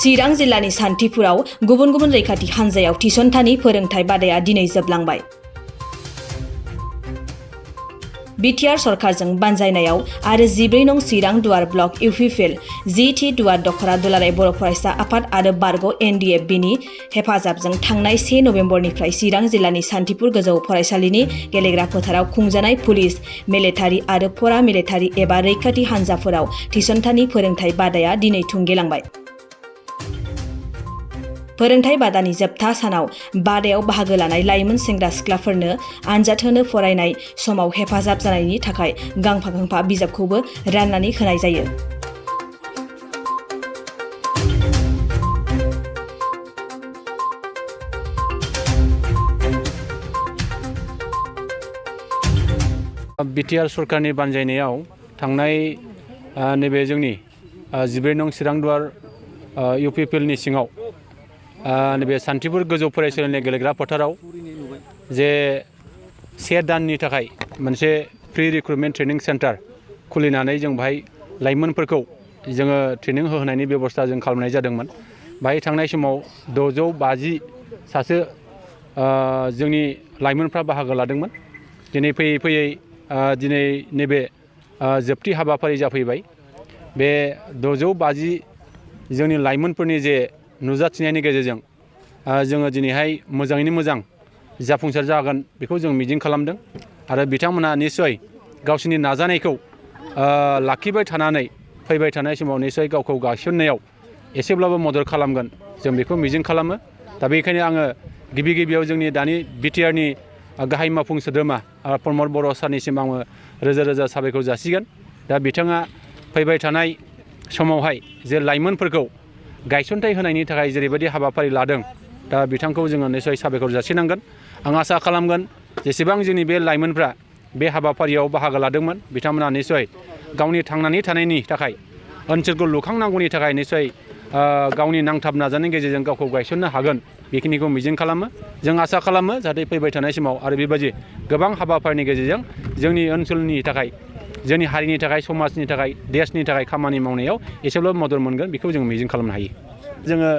चिरां जिल्लानि सान्थिपुराव गुबुन गुबुन रैखाथि हान्जायाव थिसनथानि फोरोंथाय बादाया दिनै जोबलांबाय। बिटिआर सरकारजों बानजायनायाव आरो 14 नं चिरां दुवार ब्लक इउपिपिएल 10थि दुवार दखरा दुलाराय बर' फरायसा आफाद आरो बारग' एनडिएफबिनि हेफाजाबजों थांनाय 1 नबेम्बरनिफ्राय चिरां जिल्लानि सान्थिपुर गोजौ फरायसालिनि गेलेग्रा फोथाराव खुंजानाय पुलिस, मिलिटारि आरो फरा मिलिटारि एबा रैखाथि हान्जाफोराव थिसनथानि फोरोंथाय बादाया दिनै थुंगेलांबाय। फोरोंथाय बादानि जोबथा सानाव बादायाव बाहागो लानाय लाइमोन सेंग्रा सिख्लाफोरनो आनजाद होनो फरायनाय समाव हेफाजाब जानायनि थाखाय गांफा गांफा बिजाबखौबो राननानै होनाय जायो। बिटिआर सरकारनि बानजायनायाव थांनाय नैबे जोंनि 14 नं चिरां दुवार इउपिपिएलनि सिङाव नैबे सान्थिपुर गोजौ फरायसालिनि गेलेग्रा फोथाराव जे 1 दाननि थाखाय मोनसे प्रि रिक्रुटमेन्ट ट्रेनिं सेन्टार खुलिनानै जों बाहाय लाइमोनफोरखौ जोङो ट्रेनिं होहोनायनि बेबस्था जों खालामनाय जादोंमोन। बाहाय थांनाय समाव 650 सासे जोंनि लाइमोनफ्रा बाहागो लादोंमोन। दिनै फैयै फैयै दिनै नैबे जोबथि हाबाफारि जाफैबाय। बे 650 जोंनि लाइमोनफोरनि जे नुजाथिनायनि गेजेरजों जोङो दिनैहाय मोजाङैनो मोजां जाफुंसार जागोन बेखौ जों मिजिं खालामदों आरो बिथांमोना निस्सय गावसोरनि नाजानायखौ लाखिबाय थानानै फैबाय थानाय समाव निस्सय गावखौ गायसननायाव एसेब्लाबो मदद खालामगोन जों बेखौ मिजिं खालामो। दा बेनिखायनो आङो गिबियाव जोंनि दानि बिटिआरनि गाहाय मावफुं सोद्रोमा प्रमद बर' सारनिसिम आङो रोजा रोजा साबायखर जासिगोन। दा बिथाङा फैबाय थानाय समावहाय जे लाइमोनफोरखौ गायसनथाय होनायनि थाखाय जेरैबायदि हाबाफारि लादों दा बिथांखौ जोङो निस्सय साबायखर जासिनांगोन। आं आसा खालामगोन जेसेबां जोंनि बे लाइमोनफ्रा बे हाबाफारियाव बाहागो लादोंमोन बिथांमोना निस्सय गावनि थांनानै थानायनि थाखाय ओनसोलखौ लुखांनांगौनि थाखाय निस्सय गावनि नांथाब नाजानायनि गेजेरजों गावखौ गायसननो हागोन बेखिनिखौ मिजिं खालामो। जों आसा खालामो जाहाथे फैबाय थानाय समाव आरो बेबायदि गोबां हाबाफारिनि गेजेरजों जोंनि ओनसोलनि थाखाय, जोंनि हारिनि थाखाय, समाजनि थाखाय, देशनि थाखाय खामानि मावनायाव एसेब्लाबो मदद मोनगोन बेखौ जों मिजिं खालामनो हायो। जोङो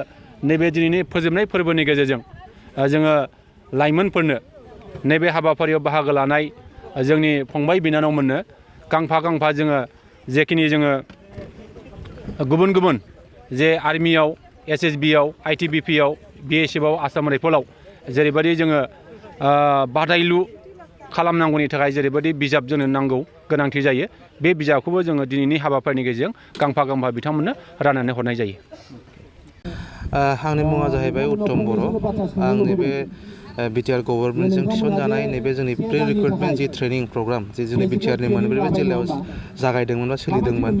नैबे दिनैनि फोजोबनाय फोरबोनि गेजेरजों जोङो लाइमोनफोरनो नैबे हाबाफारियाव बाहागो लानाय जोंनि फंबाय बिनानावमोननो गांफा गांफा जोङो जेखिनि जोङो गुबुन गुबुन जे आर्मियाव, एसएसबिआव, आइटिबिपिआव, बिएसएफआव, आसाम राइफलाव जेरैबायदि जोङो बादायलु खालामनांगौनि थाखाय जेरैबायदि बिजाब जोंनो नांगौ गोनांथि जायो बे बिजाबखौबो जोङो दिनैनि हाबाफारिनि गेजेरजों गांफा गांफा बिथांमोननो राननानै हरनाय जायो। आंनि मुङा जाहैबाय उत्तम बर'। आं नैबे बिटिआर गभर्नमेन्टजों थिसनजानाय नैबे जोंनि प्रि रिक्रुटमेन्ट जि ट्रेनिं प्रग्राम जे जोंनि बिटिआरनि मोनब्रै जिल्लायाव जागायदोंमोन बा सोलिदोंमोन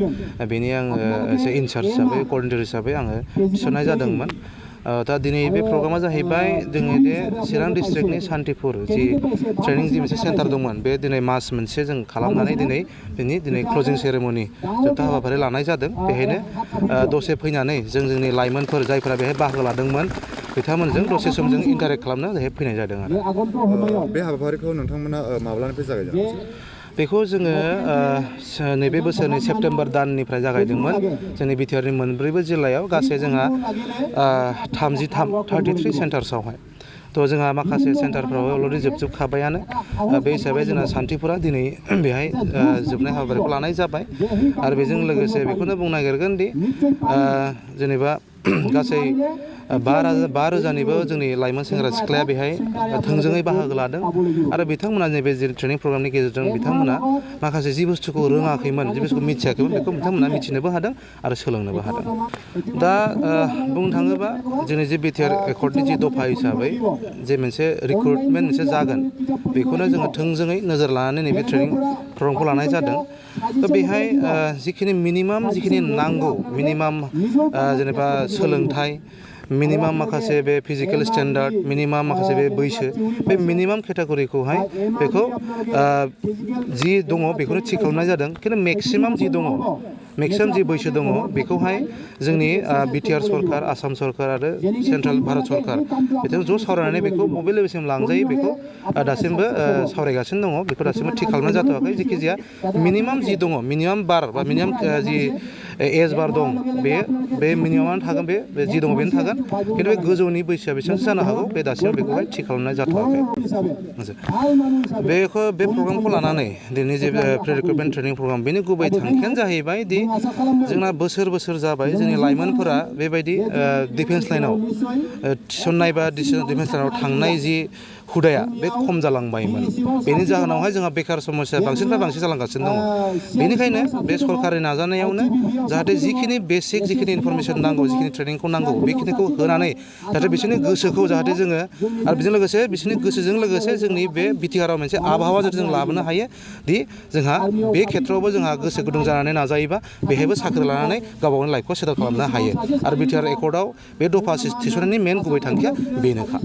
बेनि आङो एसे इनचार्ज हिसाबै कअर्डिनेटर हिसाबै आङो थिसननाय जादोंमोन। दा दिनै बे प्रग्रामा जाहैबाय जोंनि बे चिरां डिस्ट्रिक्टनि सान्थिपुर जि ट्रेनिं जि मोनसे सेन्टार दंमोन बे दिनै मास मोनसे जों खालामनानै दिनै क्लजिं सेरेमनि जोबथा हाबाफारि लानाय जादों। बेहायनो दसे फैनानै जोंनि लाइमोनफोर जायफोरा बेहाय बाहागो लादोंमोन बिथांमोनजों दसे सम जों इन्टारेक्ट खालामनो बेहाय फैनाय जादों आरो। बे हाबाफारिखौ नोंथांमोना माब्लानिफ्राय जागायदों? बेखौ जोङो नैबे बोसोरनि सेप्तेम्बर दाननिफ्राय जागायदोंमोन। जोंनि बिटिआरनि मोनब्रैबो जिल्लायाव गासै जोंहा 33 सेन्टार्सआवहाय। थ' जोंहा माखासे सेन्टारफ्राव अलरेडि जोबखाबायानो। बे हिसाबै जोंना सान्थिपुरा दिनै बेहाय जोबनाय हाबाफारिखौ लानाय जाबाय आरो बेजों लोगोसे बेखौनो बुंनो नागिरगोन दि जेनेबा गासै 5,000निबो जोंनि लाइमोन सेंग्रा सिख्लाया बेहाय थोंजोङै बाहागो लादों आरो बिथांमोना नैबे ट्रेनिं प्रग्रामनि गेजेरजों बिथांमोना माखासे जि बुस्थुखौ रोङाखैमोन, जि बुस्थुखौ मिथियाखैमोन बेखौ बिथांमोना मिथिनोबो हादों आरो सोलोंनोबो हादों। दा बुंनो थाङोबा जोंनि जे बिटिआर एकर्डनि जि दफा हिसाबै जे मोनसे रिक्रुटमेन्ट मोनसे जागोन बेखौनो जोङो थोंजोङै नोजोर लानानै नैबे ट्रेनिं प्रग्रामखौ लानाय जादों। थ' बेहाय जिखिनि मिनिमाम जिखिनि नांगौ मिनिमाम जेनेबा सोलोंथाइ, मिनिमाम माखासे बे फिजिकेल स्टेन्डार्ड, मिनिमाम माखासे बे बैसो, बे मिनिमाम केटेगरिखौहाय बेखौ जि दङ बेखौनो थि खालामनाय जादों। खिन्थु मेक्सिमाम जि दङ, मेक्सिमाम जि बैसो दङ बेखौहाय जोंनि बिटिआर सरकार, आसाम सरकार आरो सेन्ट्रेल भारत सरकार बिदिनो ज' सावरायनानै बेखौ बबे लेभेलसिम लांजायो बेखौ दासिमबो सावरायगासिनो दङ। बेखौ दासिमबो थि खालामनाय जाथ'वाखै। जेखिजाया मिनिमाम जि दङ, मिनिमाम बार बा मिनिमाम जि एज बार दं बे मिनिमामानो थागोन बे जि दङ बेनो थागोन खिन्थु बे गोजौनि बैसोआ बेसेबांसो जानो हागौ बे दासिम बेखौहाय थि खालामनाय जाथ'वाखै बेखौ बे प्रग्रामखौ लानानै दिनै जे प्रि रिक्रुटमेन्ट ट्रेनिं प्रग्राम बेनि गुबै थांखियानो जाहैबाय दि जोंना बोसोर जाबाय जोंनि लाइमोनफोरा बेबायदि डिफेन्स लाइनाव थिसननाय बा डिफेन्स लाइनाव थांनाय जि हुदाया बे खम जालांबायमोन बेनि जाहोनावहाय जोंहा बेखार समस्या बांसिननिफ्राय बांसिन जालांगासिनो दङ बेनिखायनो बे सरकारि नाजानायावनो जाहाथे जिखिनि बेसिक जिखिनि इनफरमेसन नांगौ जिखिनि ट्रेनिंखौ नांगौ बेखिनिखौ होनानै जाहाथे बिसोरनि गोसोखौ जाहाथे जोङो आरो बेजों लोगोसे बिसोरनि गोसोजों लोगोसे जोंनि बे बिटिआरआव मोनसे आबहावा जाहाथे जों लाबोनो हायो दि जोंहा बे खेथ्रआवबो जोंहा गोसो गुदुं जानानै नाजायोबा बेहायबो साख्रि लानानै गावबा गावनि लाइफखौ सेटेल खालामनो हायो आरो बिटिआर एकर्डआव बे दफा थिसननायनि मेन गुबै थांखिया बेनोखा